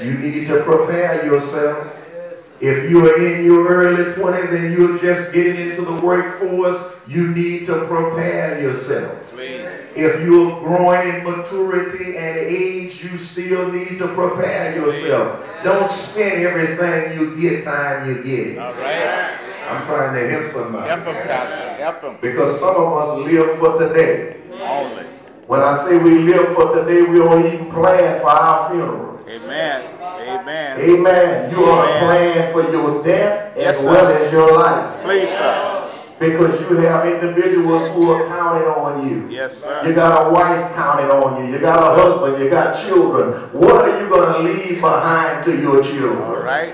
You need to prepare yourself. If you are in your early 20s and you're just getting into the workforce, you need to prepare yourself. Please. If you're growing in maturity and age, you still need to prepare yourself. Don't spend everything you get time you get it. All right. I'm trying to help somebody. Help them, Pastor. Help them. Because some of us live for today. Only. When I say we live for today, we don't even plan for our funeral. Amen. Amen. Amen. You ought to plan for your death as well as your life. Please, sir. Because you have individuals who are counting on you. Yes, sir. You got a wife counting on you. You got a husband. You got children. What are you going to leave behind to your children? All right.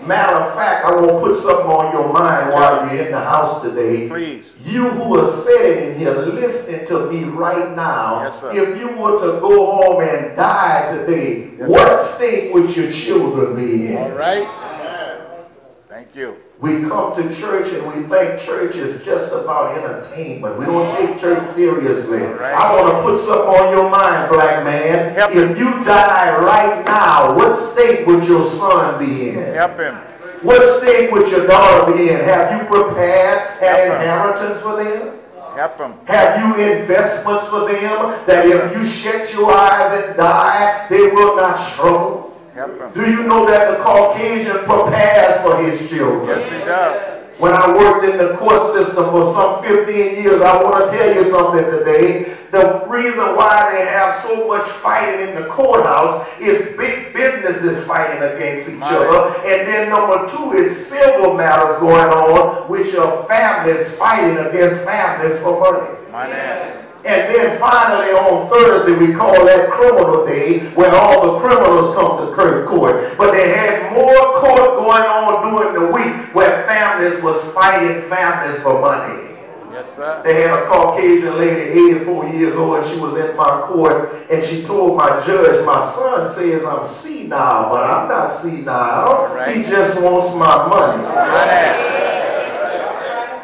Matter of fact, I want to put something on your mind while you're in the house today. Please. You who are sitting in here listening to me right now, yes, sir. if you were to go home and die today, yes, what state would your children be in? All right. Thank you. We come to church and we think church is just about entertainment. We don't take church seriously. Right. I want to put something on your mind, black man. Help if him. you die right now, what state would your son be in? Help him. What state would your daughter be in? Have you prepared an inheritance for them? Help them. Have you investments for them that if you shut your eyes and die, they will not struggle? Help them. Do you know that the Caucasian prepares for his children? Yes, he does. When I worked in the court system for some 15 years, I want to tell you something today. The reason why they have so much fighting in the courthouse is big businesses fighting against each other. And then number two, it's civil matters going on, which are families fighting against families for money. And then finally on Thursday, we call that criminal day, when all the criminals come to court. But they had more court going on during the week where families was fighting families for money. Yes, sir. They had a Caucasian lady, 84 years old, and she was in my court, and she told my judge, my son says I'm senile, but I'm not senile. Right. He just wants my money.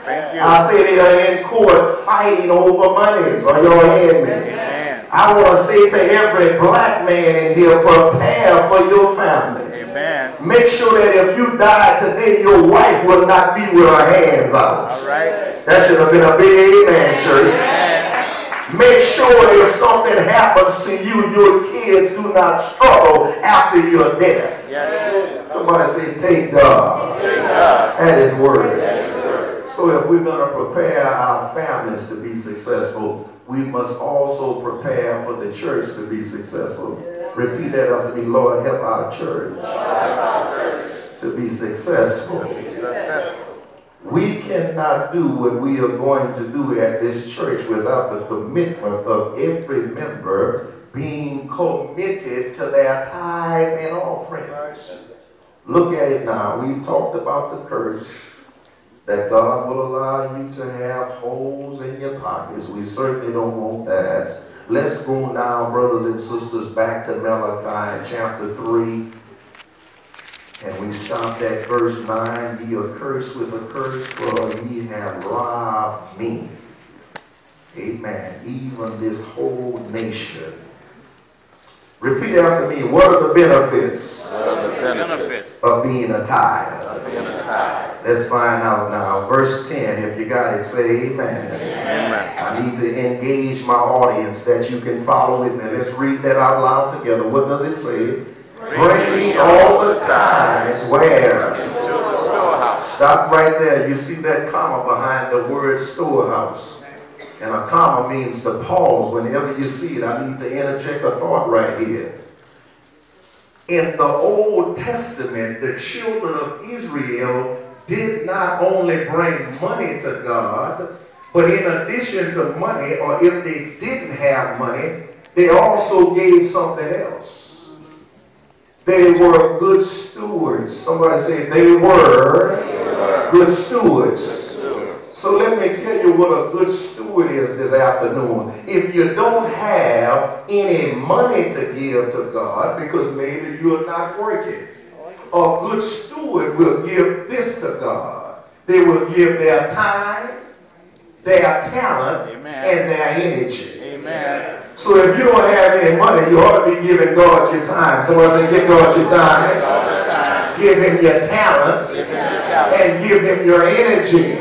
Thank you. I say they are in court fighting over monies. Are y'all hearing me? Amen. I want to say to every black man in here, prepare for your family. Amen. Make sure that if you die today, your wife will not be with her hands out. All right. That should have been a big amen, church. Amen. Make sure if something happens to you, your kids do not struggle after your death. Yes. Somebody say, take God. Take God. That is word. So if we're going to prepare our families to be successful, we must also prepare for the church to be successful. Repeat that after me. Lord, help our church to be successful. We cannot do what we are going to do at this church without the commitment of every member being committed to their tithes and offerings. Look at it now. We've talked about the curse, that God will allow you to have holes in your pockets. We certainly don't want that. Let's go now, brothers and sisters, back to Malachi chapter 3. And we stopped at verse 9. Ye are cursed with a curse, for ye have robbed me. Amen. Even this whole nation. Repeat after me. What are the benefits? What are the benefits of being a tithe? Let's find out now. Verse 10, if you got it, say amen. Amen. I need to engage my audience that you can follow with me. Let's read that out loud together. What does it say? Bring me all the tithes. Where? Into the storehouse. Stop right there. You see that comma behind the word storehouse. And a comma means to pause. Whenever you see it, I need to interject a thought right here. In the Old Testament, the children of Israel did not only bring money to God, but in addition to money, or if they didn't have money, they also gave something else. They were good stewards. Somebody say they were good stewards. So let me tell you what a good steward is this afternoon. If you don't have any money to give to God, because maybe you're not working, a good steward will give this to God. They will give their time, their talent, and their energy. Amen. So if you don't have any money, you ought to be giving God your time. Someone say, give God your time. Give him your talents. And give him your energy.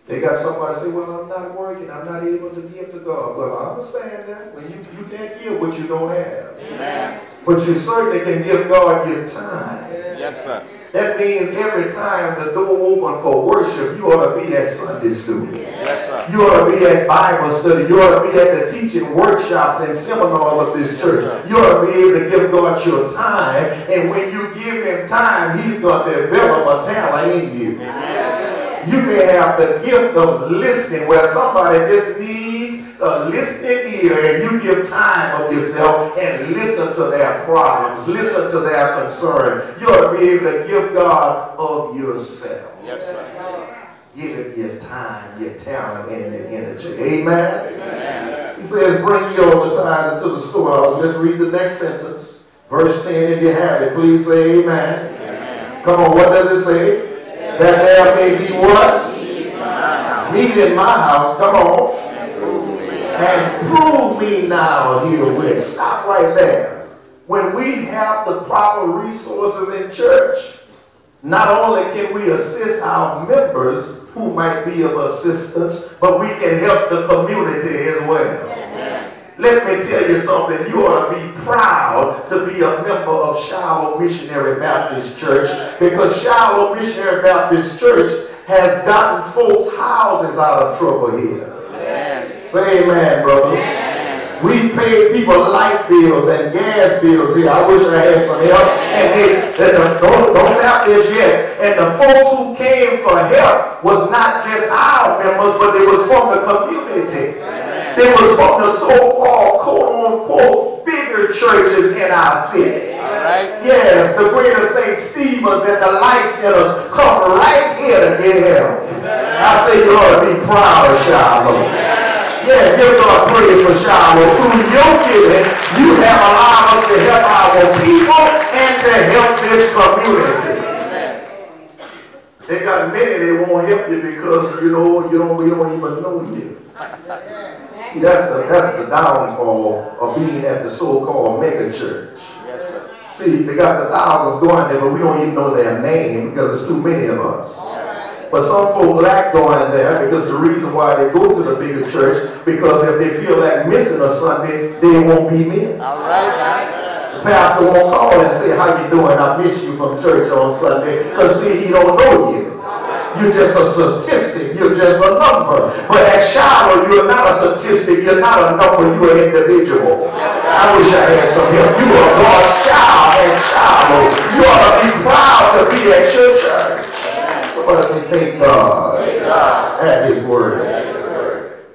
They got somebody say, well, I'm not working. I'm not able to give to God. Well, I understand that. When you can't give what you don't have. Amen. But you certainly can give God your time. Yes, sir. That means every time the door open for worship, you ought to be at Sunday school. Yes, sir. You ought to be at Bible study. You ought to be at the teaching workshops and seminars of this church. You ought to be able to give God your time. And when you give him time, he's going to develop a talent in you. Amen. You may have the gift of listening where somebody just needs a listening ear, and you give time of yourself and listen to their problems, listen to their concern. You ought to be able to give God of yourself. Yes, sir. Give him your time, your talent, and your energy. Amen? Amen. He says, bring ye all the tithes into the storehouse. Let's read the next sentence. Verse 10, if you have it, please say amen. Amen. Come on, what does it say? Amen. That there may be what? Meat in my house. Come on. And prove me now herewith. Stop right there. When we have the proper resources in church, not only can we assist our members who might be of assistance, but we can help the community as well. Yes. Let me tell you something. You ought to be proud to be a member of Shiloh Missionary Baptist Church, because Shiloh Missionary Baptist Church has gotten folks' houses out of trouble here. Amen. Say amen, brothers. Amen. We pay people light bills and gas bills here. I wish I had some help. And don't doubt this yet. And the folks who came for help was not just our members, but it was from the community. Amen. It was from the so-called, quote-unquote, bigger churches in our city. Right. Yes, the Greater St. Stephen's and the Life Centers come right here to get help. I say you ought to be proud of Shiloh. Yeah, give God praise for Shiloh. Through your giving, you have allowed us to help our people and to help this community. They got many that won't help you because we don't even know you. See, that's the downfall of being at the so-called mega church. Yes, sir. See, they got the thousands going there, but we don't even know their name because there's too many of us. But some folk lack going there because the reason why they go to the bigger church, because if they feel like missing a Sunday, they won't be missed. All right. The pastor won't call and say, how you doing? I miss you from church on Sunday. Because see, he don't know you. You're just a statistic. You're just a number. But at Shiloh, you're not a statistic. You're not a number. You're an individual. I wish I had some help. You are God's child at Shiloh. You ought to be proud to be at your church. Somebody say, take God at his word.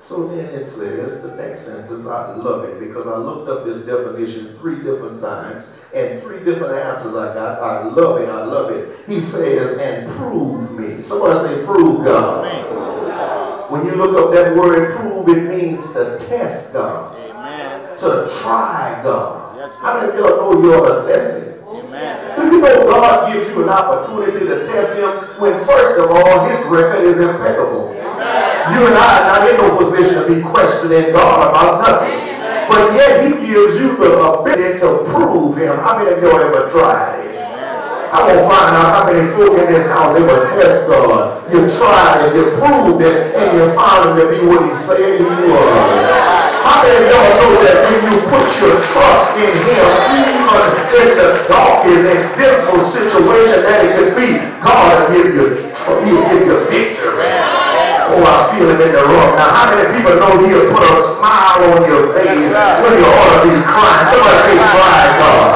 So then it says, the next sentence, I love it because I looked up this definition 3 different times and 3 different answers I got. I love it. I love it. He says, and prove me. Somebody say, prove God. When you look up that word prove, it means to test God. Amen. To try God. Yes, how many of y'all know you ought to test him? Amen. Do you know God gives you an opportunity to test him when first of all his record is impeccable? Amen. You and I are not in no position to be questioning God about nothing. Amen. But yet he gives you the ability to prove him. How many of you ever tried it? I want to find out how many folk in this house ever test God. You tried it, you proved it, and you found him to be what he said he was. How many of y'all know that when you put your trust in him, even in the darkest and dismal situation that it could be, God will give you victory. Oh, I feel it in the room. Now, how many people know he'll put a smile on your face when you ought to be crying? Somebody say, try God.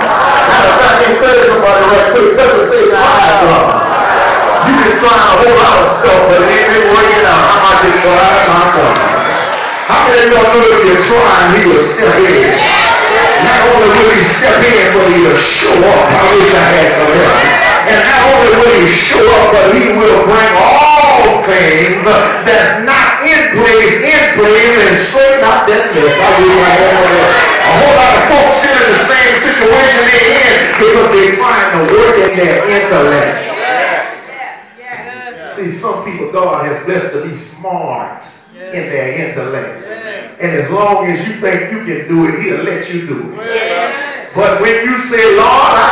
Matter of fact, encourage somebody right quick. Tell them, say, try God. You've been trying a whole lot of stuff, but it ain't been working out. How about you try my God? How many of y'all know if you're trying, he will step in? Not only will he step in, but he'll show up. I wish I had some help. And not only will he show up, but he will bring all things that's not in place and straighten out that mess. I wish I had some help. A whole lot of folks sit in the same situation they're in because they're trying to work in their intellect. See, some people God has blessed to be smart in their intellect. And as long as you think you can do it, he'll let you do it. But when you say, Lord,